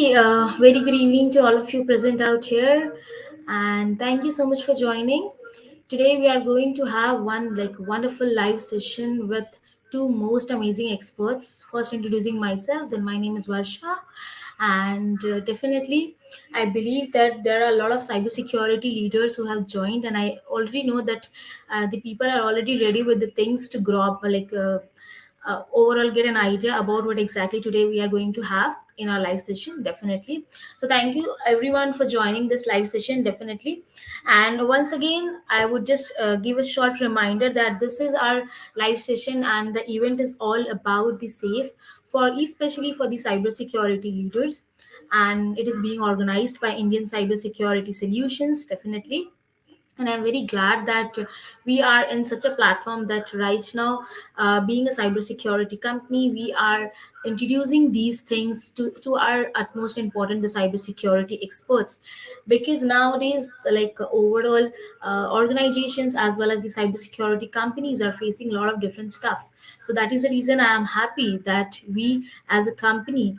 Very good evening to all of you present out here, and thank you so much for joining. Today we are going to have one wonderful live session with two most amazing experts. First, introducing myself. Then, my name is Varsha, and definitely, I believe that there are a lot of cybersecurity leaders who have joined, and I already know that the people are already ready with the things to grow up, overall get an idea about what exactly today we are going to have in our live session. Definitely, so thank you everyone for joining this live session. Definitely, and once again I would just give a short reminder that this is our live session and the event is all about the safe for, especially for the cybersecurity leaders, and it is being organized by Indian Cybersecurity Solutions. Definitely, and I'm very glad that we are in such a platform that right now, being a cybersecurity company, we are introducing these things to our utmost important, the cybersecurity experts, because nowadays, overall, organizations as well as the cybersecurity companies are facing a lot of different stuffs. So that is the reason I am happy that we as a company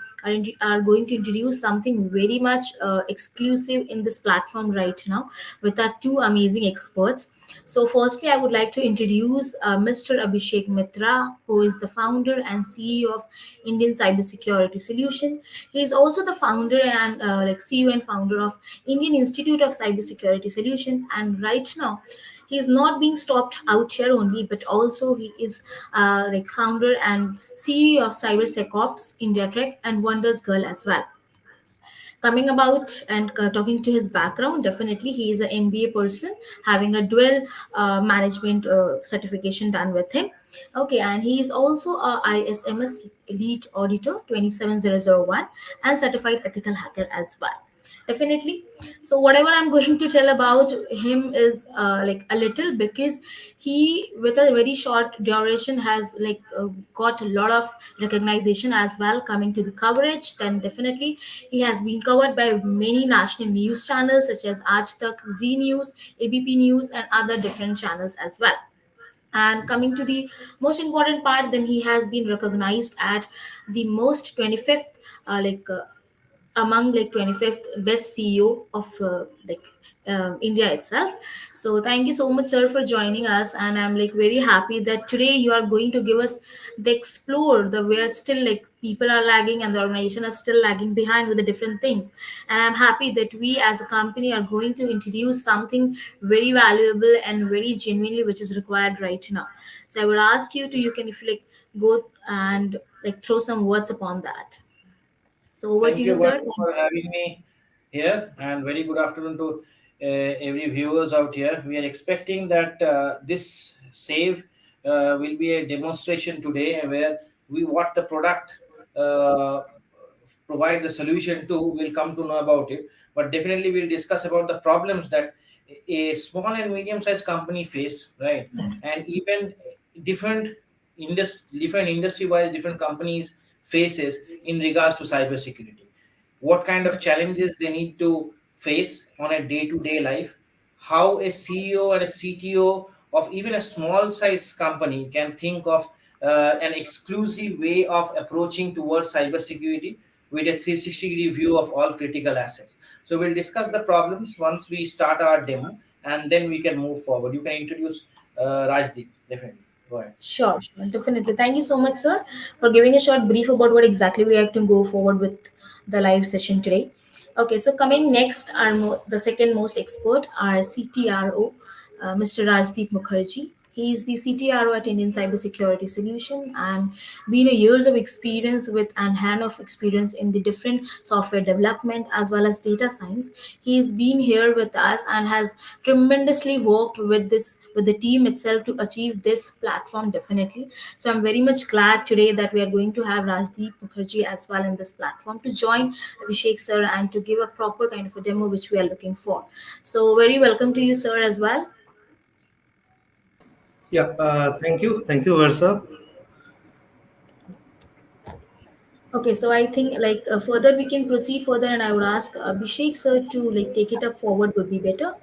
are going to introduce something very much exclusive in this platform right now with our two amazing experts. So, firstly, I would like to introduce Mr. Abhishek Mitra, who is the founder and CEO of Indian Cybersecurity Solution. He is also the founder and CEO and founder of Indian Institute of Cybersecurity Solution. And right now, he is not being stopped out here only, but also he is founder and CEO of CyberSecOps, India Trek, and Wonders Girl as well. Coming about and talking to his background, definitely he is an MBA person having a dual management certification done with him. Okay, and he is also a ISMS lead auditor 27001 and certified ethical hacker as well. Definitely. So whatever I'm going to tell about him is a little, because he with a very short duration has got a lot of recognition as well coming to the coverage. Then definitely he has been covered by many national news channels such as Aaj Tak, Z News, ABP News, and other different channels as well. And coming to the most important part, then he has been recognized at the most 25th among 25th best CEO of India itself. So thank you so much, sir, for joining us, and I'm very happy that today you are going to give us the explore the where still people are lagging and the organization is still lagging behind with the different things. And I'm happy that we as a company are going to introduce something very valuable and very genuinely which is required right now. So I would ask you to, you can, if you go and throw some words upon that. So over to Thank you, you, sir. Varsha, Thank for you so having much. me here, and very good afternoon to every viewers out here. We are expecting that this save will be a demonstration today, where we what the product uh, provides a solution to. We'll come to know about it, but definitely we'll discuss about the problems that a small and medium-sized company face, right? And even different different industry-wise, different companies faces in regards to cybersecurity, what kind of challenges they need to face on a day-to-day life, how a CEO and a CTO of even a small size company can think of an exclusive way of approaching towards cybersecurity with a 360-degree view of all critical assets. So we'll discuss the problems once we start our demo, and then we can move forward. You can introduce Rajdeep, definitely. Go ahead. Sure, sure, definitely. Thank you so much, sir, for giving a short brief about what exactly we have to go forward with the live session today. Okay, so coming next, the second most expert, our CTRO, Mr. Rajdeep Mukherjee. He is the CTRO at Indian Cybersecurity Solution and been a years of experience with and hand of experience in the different software development as well as data science. He's been here with us and has tremendously worked with the team itself to achieve this platform. Definitely, so I'm very much glad today that we are going to have Rajdeep Mukherjee as well in this platform to join Abhishek sir and to give a proper kind of a demo which we are looking for. So very welcome to you, sir, as well. Yeah, thank you. Thank you, Versa. Okay, so I think further we can proceed further, and I would ask Abhishek sir to take it up forward would be better.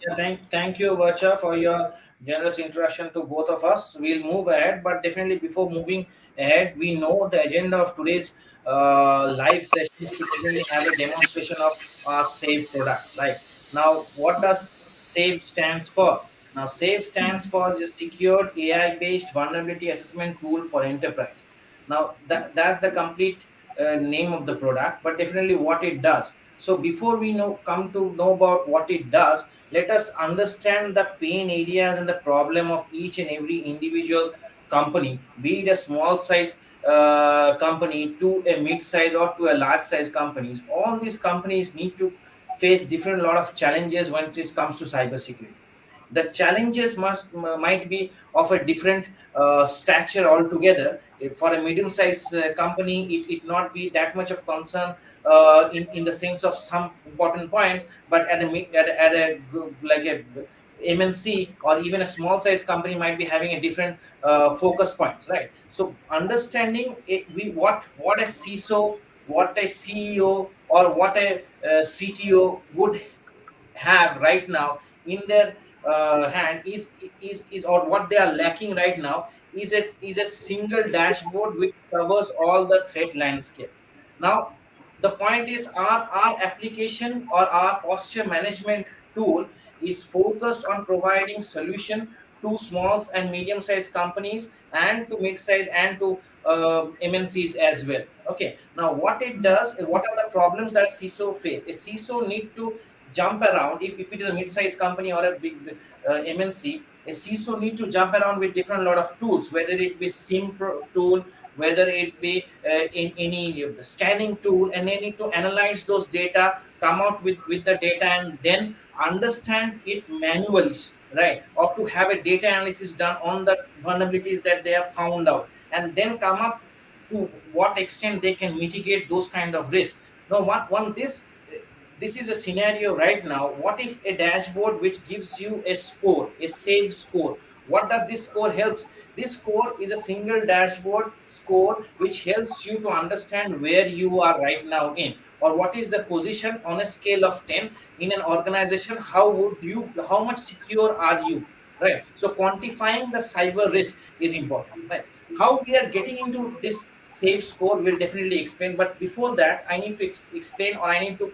Yeah, thank you, Varsha, for your generous introduction to both of us. We'll move ahead, but definitely before moving ahead, we know the agenda of today's live session is to definitely have a demonstration of our SAVE product. Right now, what does SAVE stands for? Now, SAVE stands for the Secured AI-based Vulnerability Assessment Tool for Enterprise. Now, that's the complete name of the product, but definitely what it does. So before we come to know about what it does, let us understand the pain areas and the problem of each and every individual company, be it a small size company to a mid size or to a large size companies. All these companies need to face different lot of challenges when it comes to cybersecurity. The challenges might be of a different stature altogether. For a medium sized company, it not be that much of concern in the sense of some important points, but like a MNC or even a small size company might be having a different focus points, right? So understanding what a CISO, what a CEO, or what a CTO would have right now in their hand is or what they are lacking right now is a single dashboard which covers all the threat landscape. Now the point is our application or our posture management tool is focused on providing solution to small and medium sized companies and to mid size and to MNCs as well. Okay, now what it does, what are the problems that CISO face? A CISO need to jump around. If it is a mid-sized company or a big MNC, a CISO need to jump around with different lot of tools, whether it be tool, whether it be in any scanning tool, and they need to analyze those data, come out with the data, and then understand it manually, right? Or to have a data analysis done on the vulnerabilities that they have found out, and then come up to what extent they can mitigate those kind of risks. Now, one this is a scenario right now. What if a dashboard which gives you a score, a save score? What does this score helps? This score is a single dashboard score which helps you to understand where you are right now in, or what is the position on a scale of 10 in an organization. How much secure are you, right? So quantifying the cyber risk is important, right? How we are getting into this save score will definitely explain, but before that I need to explain, or I need to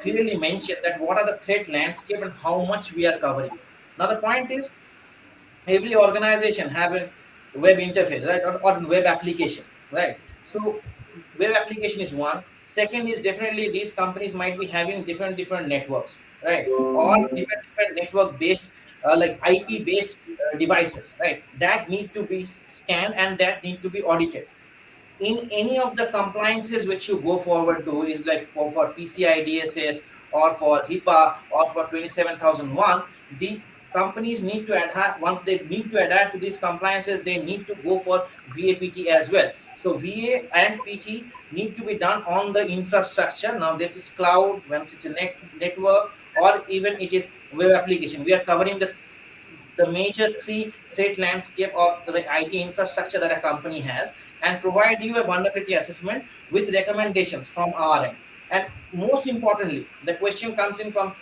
clearly mention that what are the threat landscape and how much we are covering. Now the point is, every organization have a web interface, right? Or web application, right? So web application is one. Second is definitely these companies might be having different networks, right? Or different network based like IP based devices, right? That need to be scanned and that need to be audited. In any of the compliances which you go forward to, is like for PCI DSS or for HIPAA or for 27001, the companies need to adhere. Once they need to adhere to these compliances, they need to go for VAPT as well. So VA and PT need to be done on the infrastructure. Now this is cloud, once it's a network, or even it is web application. We are covering the major three threat landscape of the IT infrastructure that a company has, and provide you a vulnerability assessment with recommendations from our end. And most importantly, the question comes in from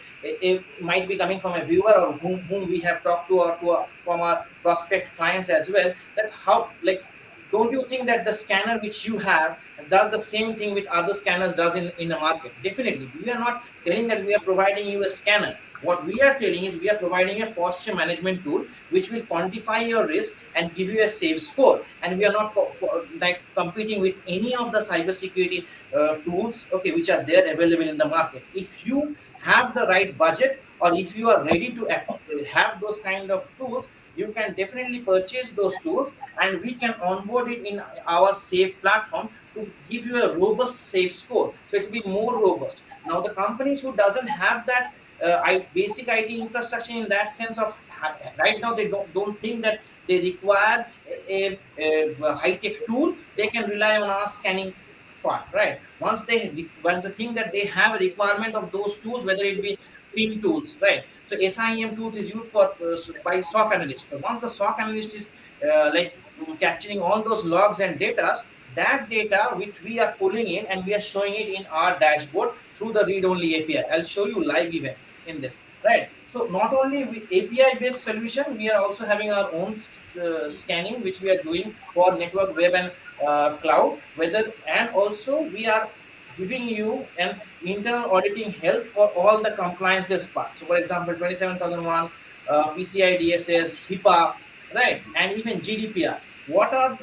might be coming from a viewer or whom we have talked to, or from our prospect clients as well, that how, like, don't you think that the scanner which you have does the same thing with other scanners does in the market? Definitely. We are not telling that we are providing you a scanner. What we are telling is we are providing a posture management tool which will quantify your risk and give you a safe score. And we are not like competing with any of the cybersecurity tools, okay, which are there available in the market. If you have the right budget, or if you are ready to have those kind of tools, you can definitely purchase those tools, and we can onboard it in our safe platform to give you a robust safe score, so it will be more robust. Now the companies who doesn't have that basic IT infrastructure in that sense of right now, they don't think that they require a high tech tool. They can rely on our scanning part, right? Once they think that they have a requirement of those tools, whether it be SIM tools, right? So SIEM tools is used for by SOC analyst. So once the SOC analyst is capturing all those logs and data, that data which we are pulling in and we are showing it in our dashboard through the read-only API. I'll show you live event. in this, right? So not only API based solution, we are also having our own scanning which we are doing for network, web, and cloud, whether, and also we are giving you an internal auditing help for all the compliances part. So for example, 27001, PCI DSS, HIPAA, right, and even GDPR. What are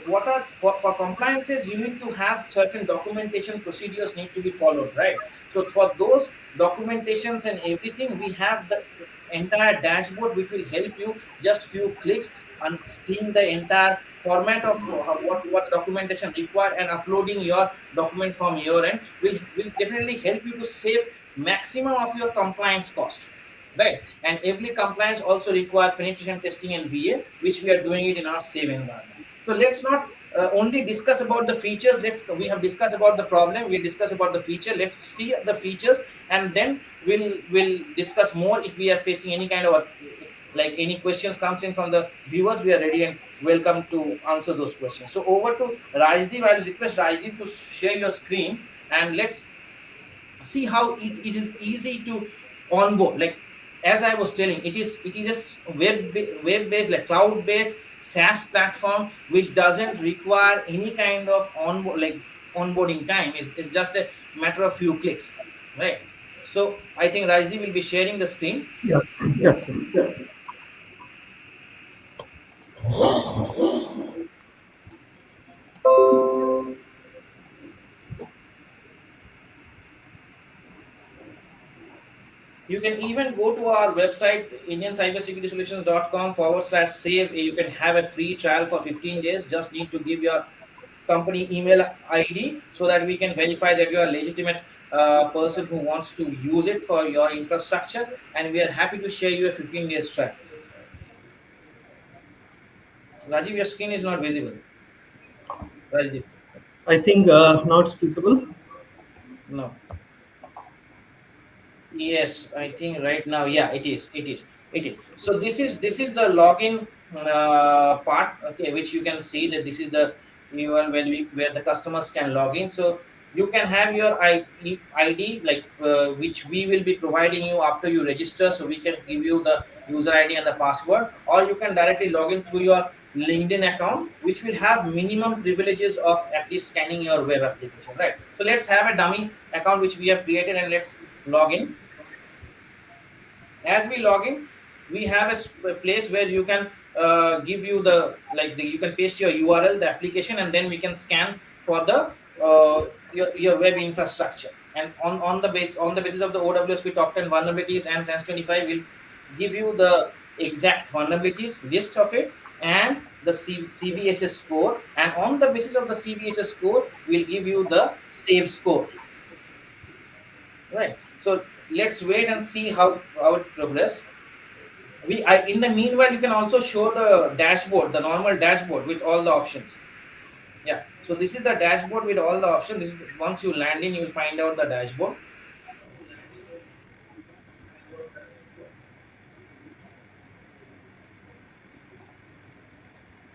for compliances, you need to have certain documentation procedures need to be followed, right? So for those documentations and everything, we have the entire dashboard which will help you just few clicks and seeing the entire format of what documentation required, and uploading your document from your end will definitely help you to save maximum of your compliance cost, right? And every compliance also require penetration testing and VA, which we are doing it in our save environment. So let's not only discuss about the features. We have discussed about the problem, we discuss about the feature. Let's see the features, and then we'll discuss more. If we are facing any kind of like any questions comes in from the viewers, we are ready and welcome to answer those questions. So over to Rajdeep. I'll request Rajdeep to share your screen, and let's see how it is easy to onboard. Like as I was telling, it is just web based, like cloud based SaaS platform, which doesn't require any kind of onboarding time. It's just a matter of few clicks, right? So I think Rajdeep will be sharing the screen. Yeah. Yes. You can even go to our website, indiancybersecurity.solutions.com/save. You can have a free trial for 15 days. Just need to give your company email ID so that we can verify that you are a legitimate person who wants to use it for your infrastructure. And we are happy to share you a 15 days trial. Rajiv, your screen is not visible. Rajdeep, I think now it's feasible. no. Yes, I think right now, yeah, it is. It is. It is. So this is the login part, okay, which you can see that this is the URL where the customers can log in. So you can have your ID, like which we will be providing you after you register. So we can give you the user ID and the password, or you can directly log in through your LinkedIn account, which will have minimum privileges of at least scanning your web application, right? So let's have a dummy account which we have created, and let's log in. As we log in, we have a place where you can give you you can paste your URL, the application, and then we can scan for the your web infrastructure. And on the basis of the OWSP top 10 vulnerabilities and Sense 25 will give you the exact vulnerabilities list of it, and the CVSS score, and on the basis of the CVSS score we'll give you the save score, right? So let's wait and see how it progress. In the meanwhile, you can also show the dashboard, the normal dashboard with all the options. Yeah, so this is the dashboard with all the options. Once you land in, you will find out the dashboard.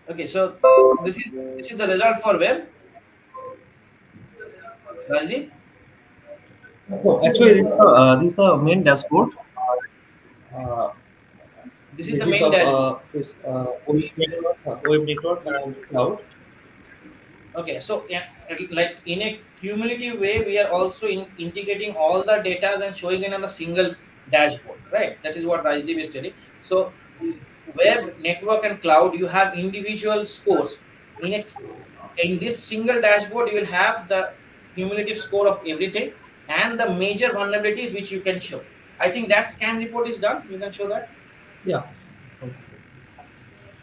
Okay, so this is the result for web. Rajdeep, No, actually, this is the main dashboard. Uh, this is the this is main of dashboard. web network and cloud. Okay, so yeah, like in a cumulative way, we are also integrating all the data and showing it on a single dashboard, right? That is what Rajdeep is telling. So, web, network, and cloud, you have individual scores. In this single dashboard, you will have the cumulative score of everything and the major vulnerabilities which you can show. I think that scan report is done. You can show that. Yeah.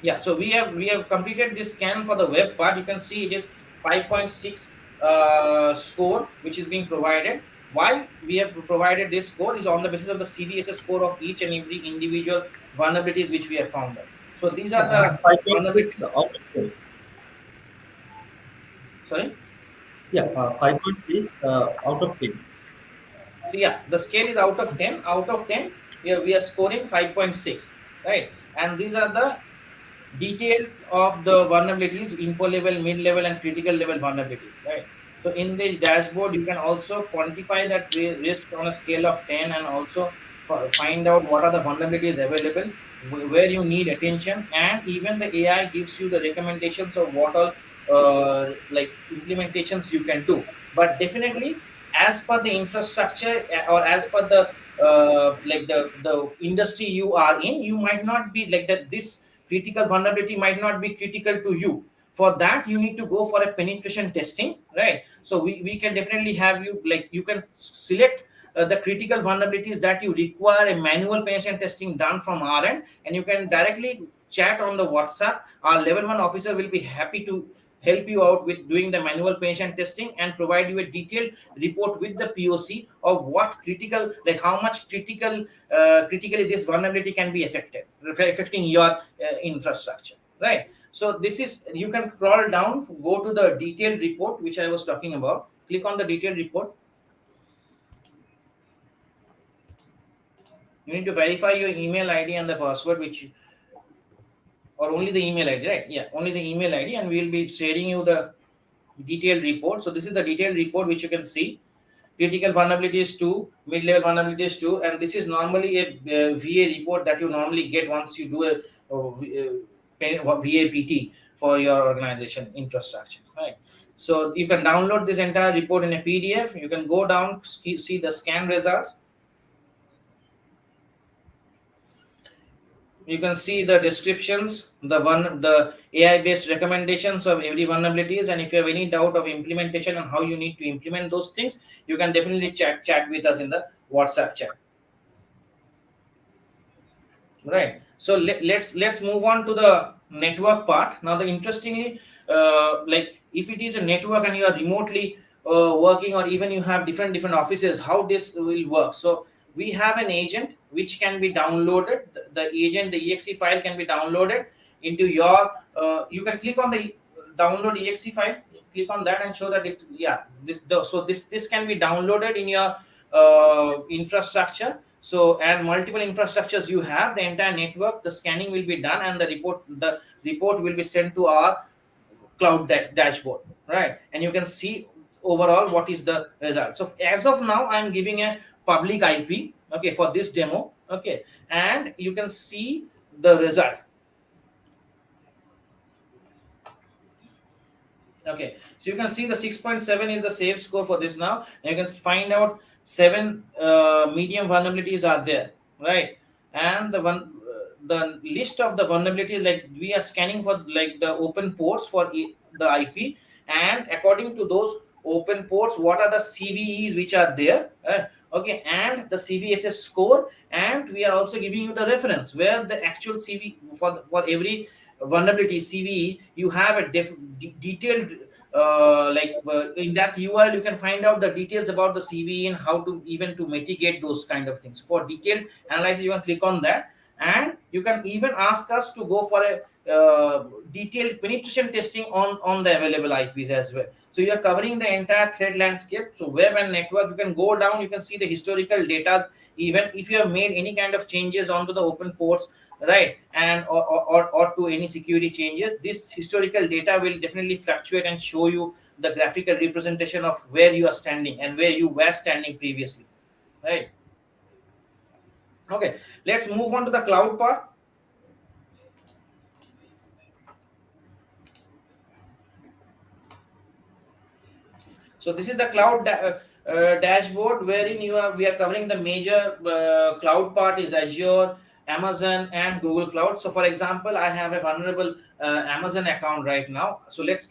Yeah, so we have completed this scan for the web part. You can see it is 5.6 score which is being provided. Why we have provided this score is on the basis of the CVSS score of each and every individual vulnerabilities which we have found out. So these are the 5.6 vulnerabilities. out of 10. Sorry. Yeah, 5.6 out of 10. So yeah, the scale is out of 10. Out of 10, we are scoring 5.6, right? And these are the detail of the vulnerabilities, info level, mid level, and critical level vulnerabilities, right? So in this dashboard, you can also quantify that risk on a scale of 10, and also find out what are the vulnerabilities available, where you need attention, and even the AI gives you the recommendations of what all like implementations you can do. But definitely, as per the infrastructure or as per the like the industry you are in, you might not be like that. This critical vulnerability might not be critical to you. For that, you need to go for a penetration testing, right? So we can definitely have you, like, you can select the critical vulnerabilities that you require a manual penetration testing done from our end, and you can directly chat on the WhatsApp. Our level 1 officer will be happy to help you out with doing the manual penetration testing and provide you a detailed report with the POC of what critical, like how much critically this vulnerability can be affecting your infrastructure, right? So this is, you can scroll down, go to the detailed report which I was talking about, click on the detailed report. You need to verify your email ID and the password, which, or only the email ID, right? Yeah, only the email ID, and we will be sharing you the detailed report. So this is the detailed report which you can see. Critical vulnerabilities 2, mid-level vulnerabilities 2, and this is normally a VA report that you normally get once you do a VAPT for your organization infrastructure, right? So you can download this entire report in a PDF. You can go down, see the scan results. You can see the descriptions, the AI based recommendations of every vulnerabilities, and if you have any doubt of implementation and how you need to implement those things, you can definitely chat with us in the WhatsApp chat, right? So let's move on to the network part now. The interestingly, like if it is a network and you are remotely working, or even you have different offices, how this will work. So we have an agent which can be downloaded. The agent, the exe file can be downloaded into your you can click on the download exe file, click on that and show that it, yeah, so this can be downloaded in your infrastructure. So, and multiple infrastructures you have, the entire network, the scanning will be done, and the report will be sent to our cloud dashboard, right? And you can see overall what is the result. So as of now, I'm giving a public IP, okay, for this demo, okay, and you can see the result. Okay, so you can see the 6.7 is the safe score for this now. And you can find out 7 medium vulnerabilities are there, right? And the list of the vulnerabilities, like we are scanning for like the open ports for the IP, and according to those open ports, what are the CVEs which are there? Okay, and the CVSS score, and we are also giving you the reference where the actual CV for every vulnerability CVE, you have a detailed in that URL you can find out the details about the CVE and how to even to mitigate those kind of things. For detailed analysis, you can click on that, and you can even ask us to go for a detailed penetration testing on the available IPs as well. So you are covering the entire threat landscape. So web and network, you can go down, you can see the historical data, even if you have made any kind of changes onto the open ports, right? And or to any security changes, this historical data will definitely fluctuate and show you the graphical representation of where you are standing and where you were standing previously, right? Okay, let's move on to the cloud part. So this is the cloud dashboard, wherein we are covering the major cloud part is Azure, Amazon, and Google Cloud. So for example, I have a vulnerable Amazon account right now. So let's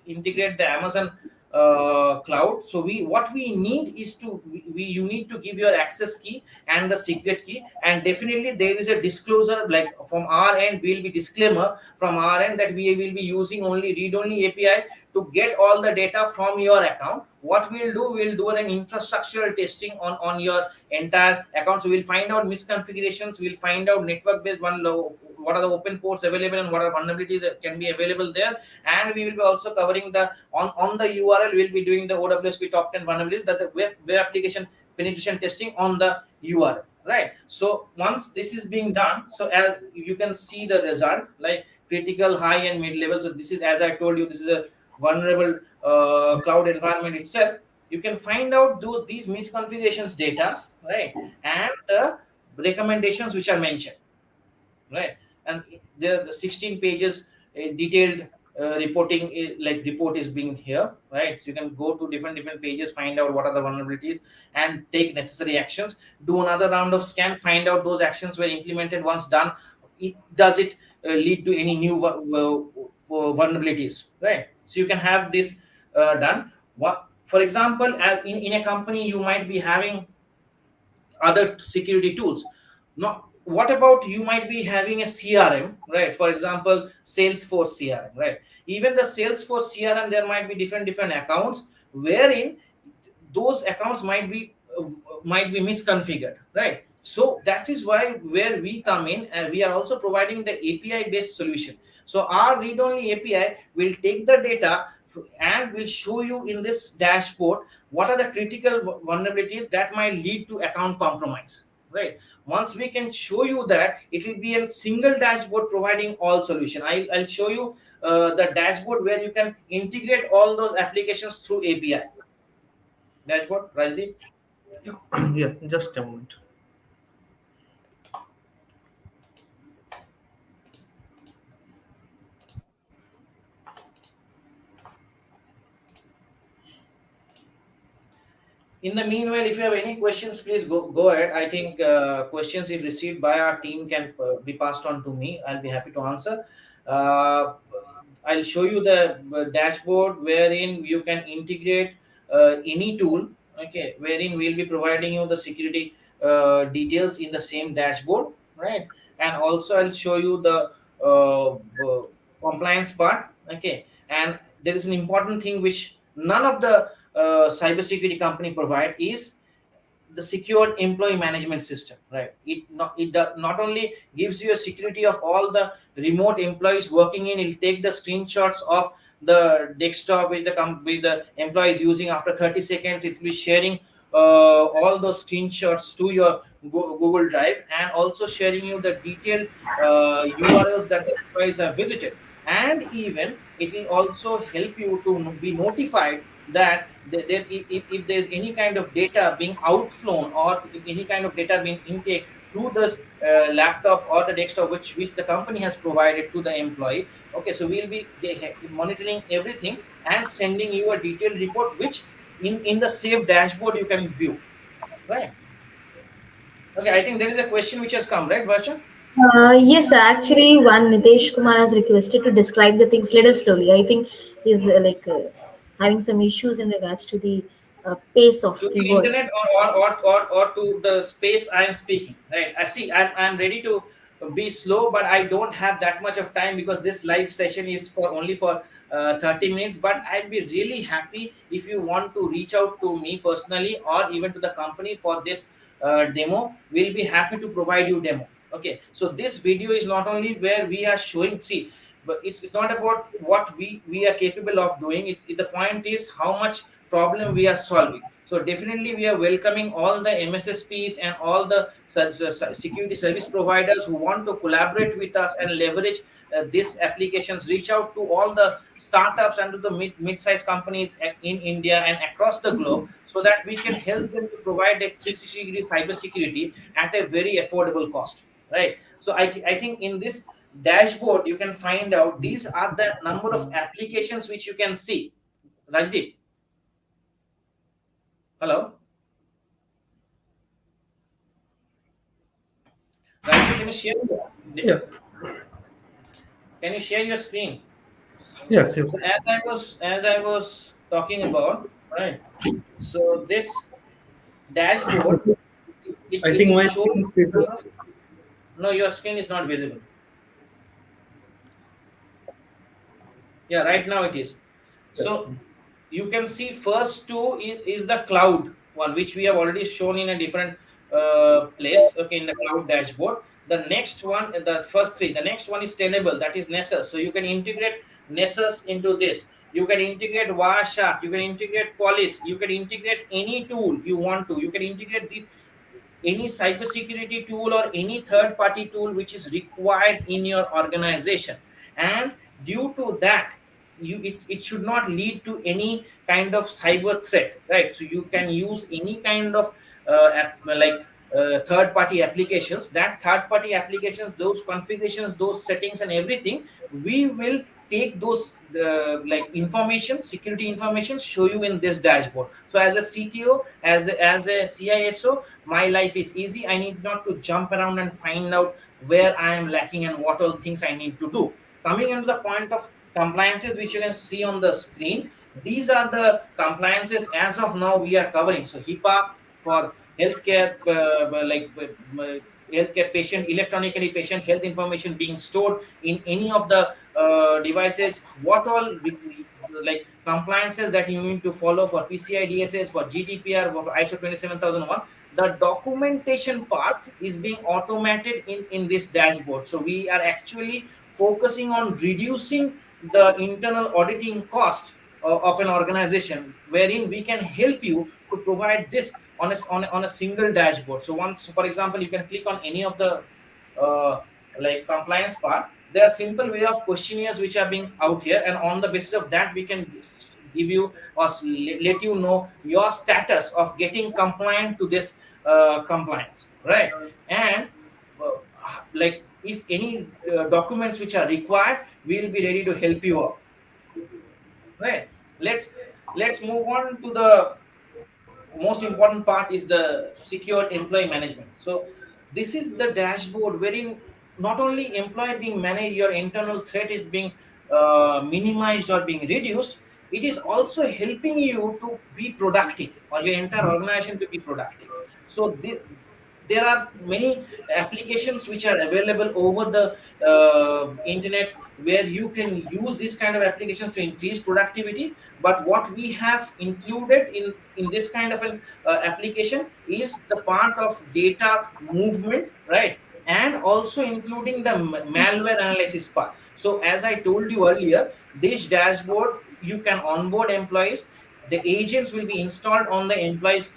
integrate the Amazon cloud. So what we need is you need to give your access key and the secret key, and definitely there is a disclosure, like from our end will be disclaimer from our end that we will be using only read-only API to get all the data from your account. What we'll do an infrastructural testing on your entire account. So we'll find out misconfigurations, we'll find out network based what are the open ports available and what are vulnerabilities that can be available there, and we will be also covering the on the URL we'll be doing the OWSP top 10 vulnerabilities, that the web application penetration testing on the URL, right? So once this is being done, so as you can see the result, like critical, high, and mid level. So this is, as I told you, this is a vulnerable cloud environment itself. you can find out these misconfigurations data, right, and the recommendations which are mentioned, right. And the 16 pages detailed reporting like report is being here, right. So you can go to different pages, find out what are the vulnerabilities, and take necessary actions. Do another round of scan, find out those actions were implemented. Once done, does it lead to any new vulnerabilities, right. So you can have this done. What, for example, as in a company you might be having other security tools. Now, what about you might be having a CRM, right? For example, Salesforce CRM, right? Even the Salesforce CRM, there might be different accounts wherein those accounts might be misconfigured, right. So that is why where we come in, and we are also providing the API based solution. So our read only API will take the data and will show you in this dashboard what are the critical vulnerabilities that might lead to account compromise, right. Once we can show you that, it will be a single dashboard providing all solution. I'll show you the dashboard where you can integrate all those applications through API dashboard. Rajdeep, Yeah, just a moment. in the meanwhile, if you have any questions, please go ahead. I think questions if received by our team can be passed on to me. I'll be happy to answer. uh, I'll show you the dashboard wherein you can integrate any tool, okay, wherein we'll be providing you the security details in the same dashboard, right. And also I'll show you the compliance part, okay. And there is an important thing which none of the cybersecurity company provide is the secured employee management system, right. Not only gives you a security of all the remote employees working in, it'll take the screenshots of the desktop which which the employee is using. After 30 seconds it will be sharing all those screenshots to your Google Drive, and also sharing you the detailed URLs that the employees have visited. And even it will also help you to be notified that if there's any kind of data being outflown, or if any kind of data being intake through this laptop or the desktop which the company has provided to the employee, okay, so we'll be monitoring everything and sending you a detailed report which in the same dashboard you can view, right. Okay, I think there is a question which has come, right, Varsha? Yes, actually, one Nitesh Kumar has requested to describe the things little slowly. I think he's having some issues in regards to the pace To of the the words. internet, or to the space I am speaking, right. I see, I'm ready to be slow, but I don't have that much of time because this live session is for only for 30 minutes. But I'd be really happy if you want to reach out to me personally or even to the company for this demo. We'll be happy to provide you demo, okay. So this video is not only where we are showing, see, but it's not about what we are capable of doing. The point is how much problem we are solving. So definitely we are welcoming all the MSSPs and all the security service providers who want to collaborate with us and leverage these applications. Reach out to all the startups and to the mid-sized companies in India and across the globe, so that we can help them to provide a 360-degree cybersecurity at a very affordable cost, right. So I think in this dashboard you can find out these are the number of applications which you can see. Rajdeep, hello. Rajdeep, Yeah. can you share your screen? Yes. Yes. So as I was talking about, right. So this dashboard, I it think will my show screen is you. visible. No, your screen is not visible. Yeah, right now it is. Yes. So you can see first two is the cloud one, which we have already shown in a different place, okay, in the cloud dashboard. The next one, the first three, the next one is Tenable, that is Nessus. So you can integrate Nessus into this. You can integrate Wireshark, you can integrate Qualys, you can integrate any tool you want to. You can integrate any cybersecurity tool or any third party tool which is required in your organization. And due to that, it should not lead to any kind of cyber threat, right? So you can use any kind of third party applications. That third party applications, those configurations, those settings and everything, we will take those information, security information, show you in this dashboard. So as a CTO, as a CISO, my life is easy. I need not to jump around and find out where I am lacking and what all things I need to do. Coming into the point of compliances, which you can see on the screen, these are the compliances as of now we are covering. So HIPAA for healthcare, healthcare patient, electronically patient health information being stored in any of the devices. What all like compliances that you need to follow for PCI DSS, for GDPR, for ISO 27001. The documentation part is being automated in this dashboard. So we are actually focusing on reducing the internal auditing cost of an organization, wherein we can help you to provide this on a single dashboard. So once, for example, you can click on any of the uh, compliance part, there are simple way of questionnaires which are being out here, and on the basis of that we can give you or let you know your status of getting compliant to this compliance, right? And uh, if any documents which are required, we will be ready to help you out, right? Let's move on to the most important part, is the secure employee management. So this is the dashboard wherein not only employee being managed, your internal threat is being minimized or being reduced, it is also helping you to be productive, or your entire organization to be productive. So there are many applications which are available over the internet, where you can use this kind of applications to increase productivity. But what we have included in this kind of an application is the part of data movement, right? And also including the malware analysis part. So as I told you earlier, this dashboard, you can onboard employees. The agents will be installed on the employees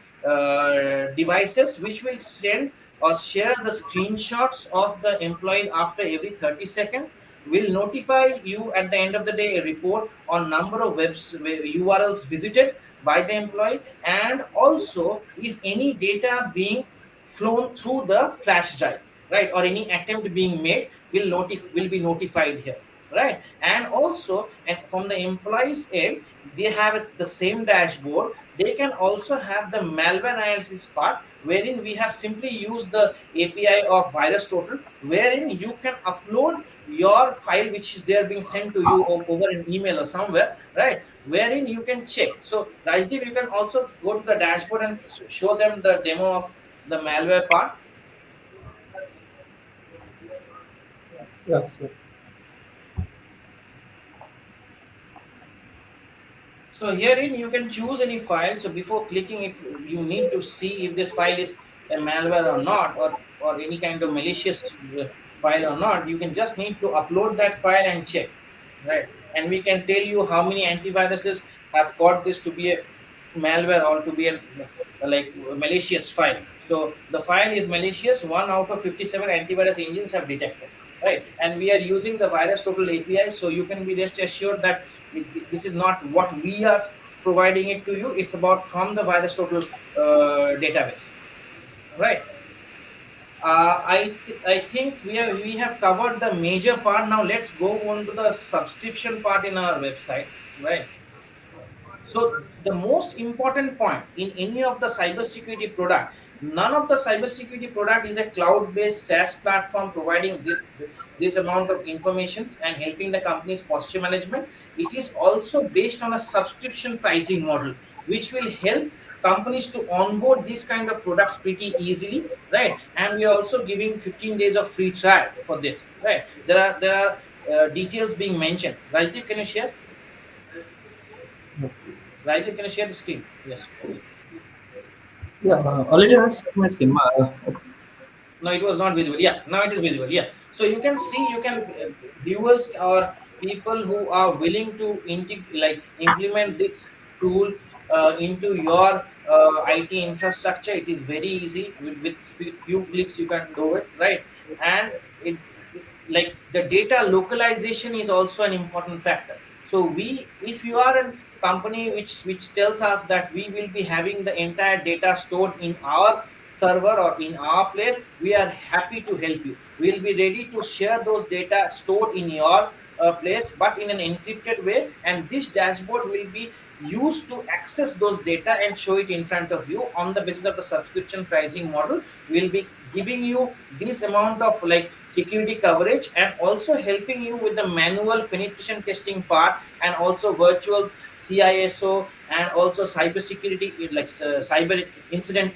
devices, which will send or share the screenshots of the employees after every 30 seconds. Will notify you at the end of the day a report on number of URLs visited by the employee, and also if any data being flown through the flash drive, right, or any attempt being made, will be notified here, right? And also, and from the employees end, they have the same dashboard. They can also have the malware analysis part, wherein we have simply used the API of VirusTotal, wherein you can upload your file which is there being sent to you over an email or somewhere, right? Wherein you can check. So Rajdeep, you can also go to the dashboard and show them the demo of the malware part. Yes. So herein you can choose any file. So before clicking, if you need to see if this file is a malware or not, or any kind of malicious file or not, you can just need to upload that file and check, right? And we can tell you how many antiviruses have got this to be a malware or to be a malicious file. So the file is malicious. 1 out of 57 antivirus engines have detected, right? And we are using the VirusTotal API, so you can be rest assured that this is not what we are providing it to you. It's about from the VirusTotal database, right? I think we have covered the major part. Now let's go on to the subscription part in our website, right? So the most important point in any of the cybersecurity product, none of the cybersecurity product is a cloud-based SaaS platform providing this amount of information and helping the company's posture management. It is also based on a subscription pricing model, which will help companies to onboard this kind of products pretty easily, right? And we are also giving 15 days of free trial for this, right? There are details being mentioned. Rajdeep, can you share? Rajdeep, can you share the screen? Yes. Yeah, already I have set my schema. No, it was not visible. Yeah, now it is visible. Yeah. So you can see, you can viewers or people who are willing to implement this tool into your IT infrastructure. It is very easy. With few clicks you can do it, right? And like the data localization is also an important factor. So we, if you are a company which tells us that we will be having the entire data stored in our server or in our place, we are happy to help you. We will be ready to share those data stored in your place, but in an encrypted way, and this dashboard will be used to access those data and show it in front of you on the basis of the subscription pricing model. We'll be giving you this amount of like security coverage, and also helping you with the manual penetration testing part, and also virtual CISO, and also cyber security, like cyber incident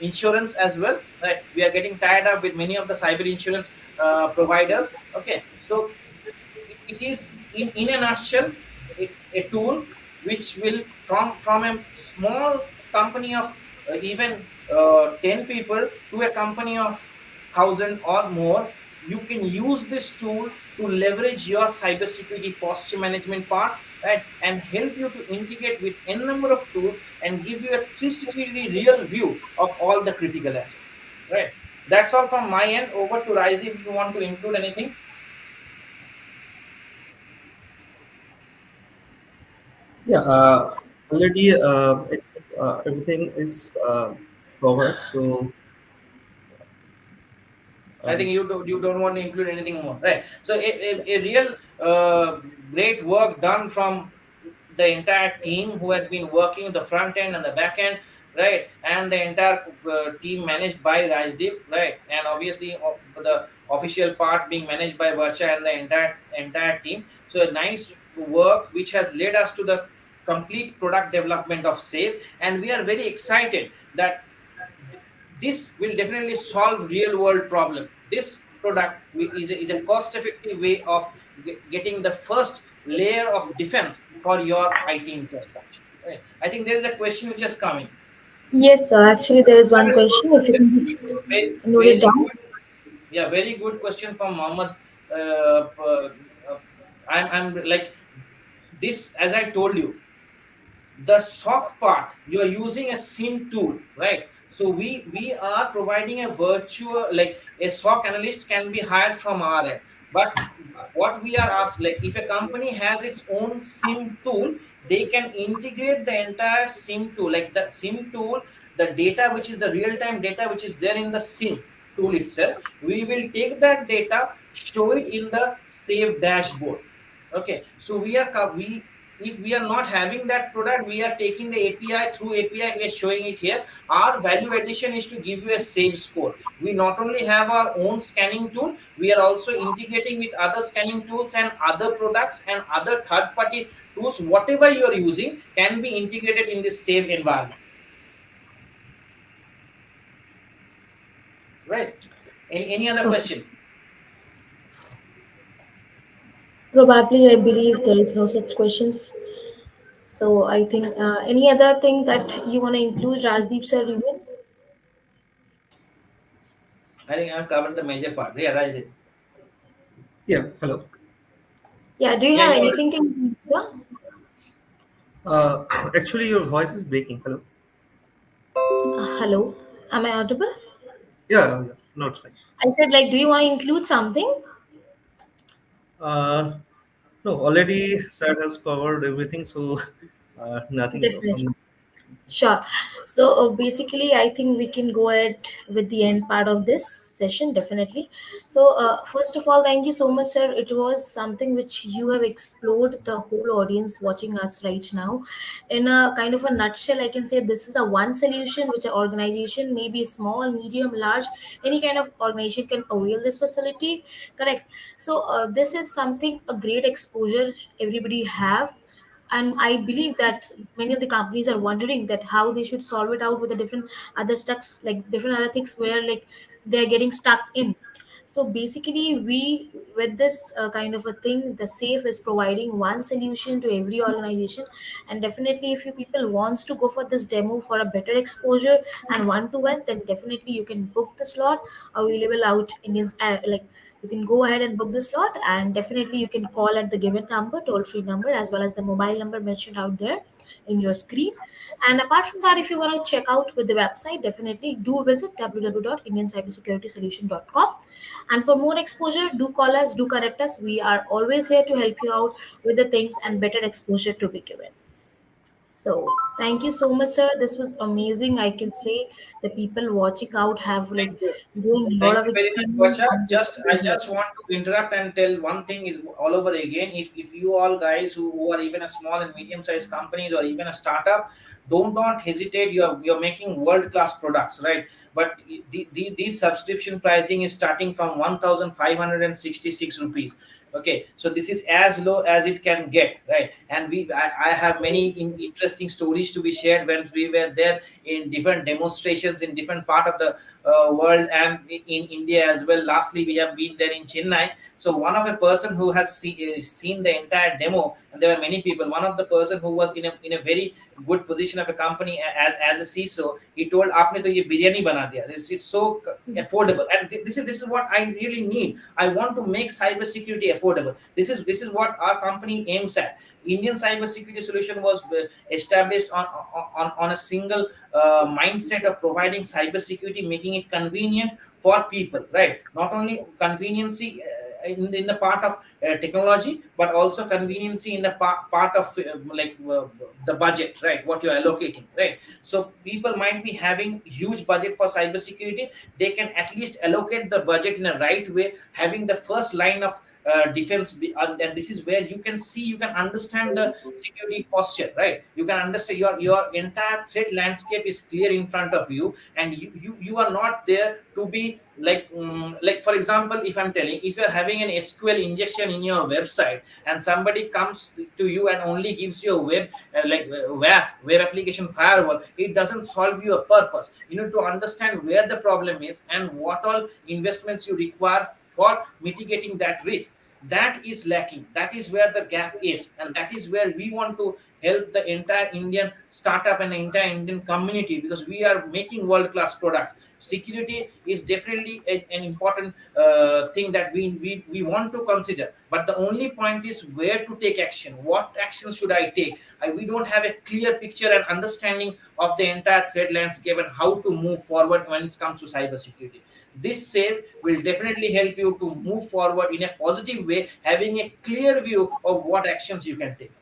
insurance as well, right? We are getting tied up with many of the cyber insurance providers. Okay, so it is in a nutshell a tool which will, from a small company of even 10 people to a company of 1,000 or more, you can use this tool to leverage your cybersecurity posture management part, right, and help you to integrate with n number of tools and give you a 360 real view of all the critical assets, right? That's all from my end. Over to Rajdeep if you want to include anything. Yeah, already I think, everything is covered. So I think um, you don't want to include anything more, right? So a real great work done from the entire team who had been working the front end and the back end, right? And the entire team managed by Rajdeep, right? And obviously the official part being managed by Varsha and the entire team. So a nice work which has led us to the complete product development of Save, and we are very excited that this will definitely solve real world problem. This product is a cost effective way of getting the first layer of defense for your IT infrastructure, right? I think there is a question which is coming. Yes, sir. Actually, there is one question. If you can just Very, note it very down. good. Yeah, very good question from Mohammed. I'm like this, as I told you, the SOC part, you are using a SIM tool, right? So we are providing a virtual, like a SOC analyst can be hired from our end. But what we are asked, like if a company has its own SIM tool, they can integrate the entire SIM tool, like the SIM tool, the data which is the real time data which is there in the SIM tool itself, we will take that data, show it in the save dashboard. Okay, so we, if we are not having that product, we are taking the API, through API we are showing it here. Our value addition is to give you a save score. We not only have our own scanning tool, we are also integrating with other scanning tools and other products and other third party tools. Whatever you are using can be integrated in this save environment, right? Any other Okay. question? Probably, I believe there is no such questions. So I think any other thing that you want to include, Rajdeep sir, even? I think I've covered the major part. Yeah, right. yeah, hello. Yeah. Do you Yeah, have you anything to include, sir? Actually, your voice is breaking. Hello. Hello. Am I audible? Yeah, yeah, no, it's fine. I said, like, do you want to include something? Uh, no, already Sad has covered everything, so nothing from. Definitely. Sure. So basically, I think we can go ahead with the end part of this session, definitely. So, first of all, thank you so much, sir. It was something which you have explored the whole audience watching us right now. In a kind of a nutshell, I can say this is a one solution which an organization, maybe small, medium, large, any kind of organization can avail this facility. Correct. So, this is something a great exposure everybody have, and I believe that many of the companies are wondering that how they should solve it out with the different other stucks, like different other things where like they're getting stuck in. So basically we, with this kind of a thing, the safe is providing one solution to every organization. And definitely if you people wants to go for this demo for a better exposure and one to one, then definitely you can book the slot available out Indians, like you can go ahead and book the slot, and definitely you can call at the given number, toll free number, as well as the mobile number mentioned out there in your screen. And apart from that, if you want to check out with the website, definitely do visit www.indiancybersecurity.solution.com. And for more exposure, do call us, do correct us. We are always here to help you out with the things and better exposure to be given. So thank you so much, sir. This was amazing. I can say the people watching out have like Thank you. gained a lot Thank of you very much, experience Varsha. and I exposure. just want to interrupt and tell one thing is all over again. If you all guys who are even a small and medium sized companies or even a startup, don't hesitate. You're making world class products, right? But the subscription pricing is starting from 1,566 rupees. Okay, so this is as low as it can get, right? And I have many interesting stories to be shared when we were there in different demonstrations in different part of the world and in India as well. Lastly, we have been there in Chennai. So one of the person who has seen the entire demo, and there were many people. One of the person who was in a very good position of a company as a CISO, he told, "आपने तो ये बिरयानी बना दिया. This is so affordable, and this is what I really need. I want to make cyber security affordable. This is what our company aims at." Indian cyber security solution was established on a single mindset of providing cyber security, making it convenient for people, right? Not only conveniency in the part of technology, but also conveniency in the part of the budget, right? What you're allocating, right? So people might be having huge budget for cyber security. They can at least allocate the budget in a right way, having the first line of defense and this is where you can see, you can understand the security posture, right? You can understand your entire threat landscape is clear in front of you, and you are not there to be like for example, if I'm telling, if you're having an SQL injection in your website and somebody comes to you and only gives you a web application firewall, it doesn't solve your purpose. You need to understand where the problem is and what all investments you require for mitigating that risk. That is lacking. That is where the gap is, and that is where we want to help the entire Indian startup and the entire Indian community, because we are making world class products. Security is definitely an important thing that we want to consider, but the only point is where to take action. What action should I take? We don't have a clear picture and understanding of the entire threat landscape and how to move forward when it comes to cybersecurity. This save will definitely help you to move forward in a positive way, having a clear view of what actions you can take.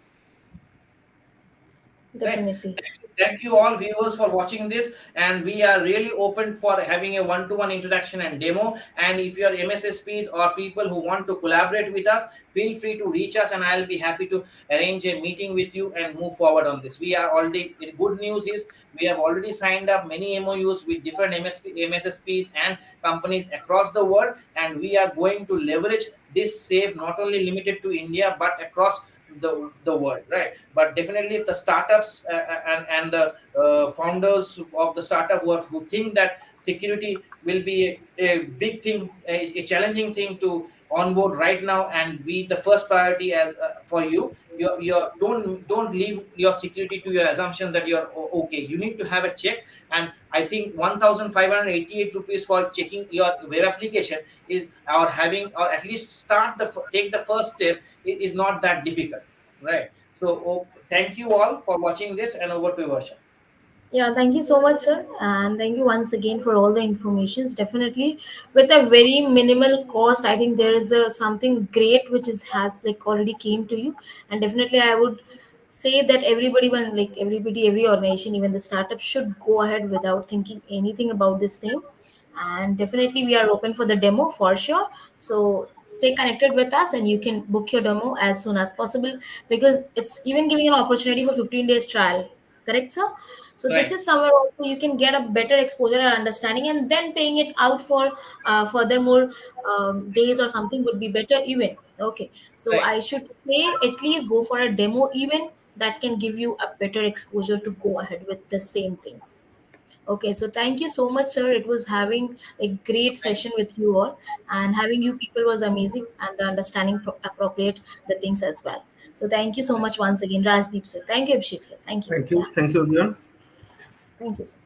Right. Definitely. Thank you all viewers for watching this, and we are really open for having a one-to-one introduction and demo. And if you are MSSPs or people who want to collaborate with us, feel free to reach us, and I'll be happy to arrange a meeting with you and move forward on this. We are already, the good news is we have already signed up many MOUs with different MSSPs and companies across the world, and we are going to leverage this save not only limited to India but across the world, right? But definitely the startups and the founders of the startup who think that security will be a big thing, a challenging thing to onboard right now, and be the first priority as for you. Your don't leave your security to your assumption that you're okay. You need to have a check, and I think 1,588 rupees for checking your web application is, or having, or at least take the first step, is not that difficult, right? So thank you all for watching this, and over to you, Varsha. Yeah, thank you so much, sir. And thank you once again for all the informations. Definitely, with a very minimal cost, I think there is a something great which is has like already came to you. And definitely, I would say that everybody, when like everybody, every organization, even the startup, should go ahead without thinking anything about this same. And definitely, we are open for the demo for sure. So stay connected with us, and you can book your demo as soon as possible, because it's even giving an opportunity for 15 days trial. Correct, sir? So this Right, is somewhere also you can get a better exposure and understanding, and then paying it out for furthermore days or something would be better even. Okay, so right. I should say at least go for a demo even, that can give you a better exposure to go ahead with the same things. Okay, so thank you so much, sir. It was having a great Thank session with you all, and having you people was amazing, and the understanding appropriate the things as well. So thank you so much once again, Rajdeep sir. Thank you, Abhishek sir. Thank you. Thank Yeah, you. Thank you, everyone. thank you, sir.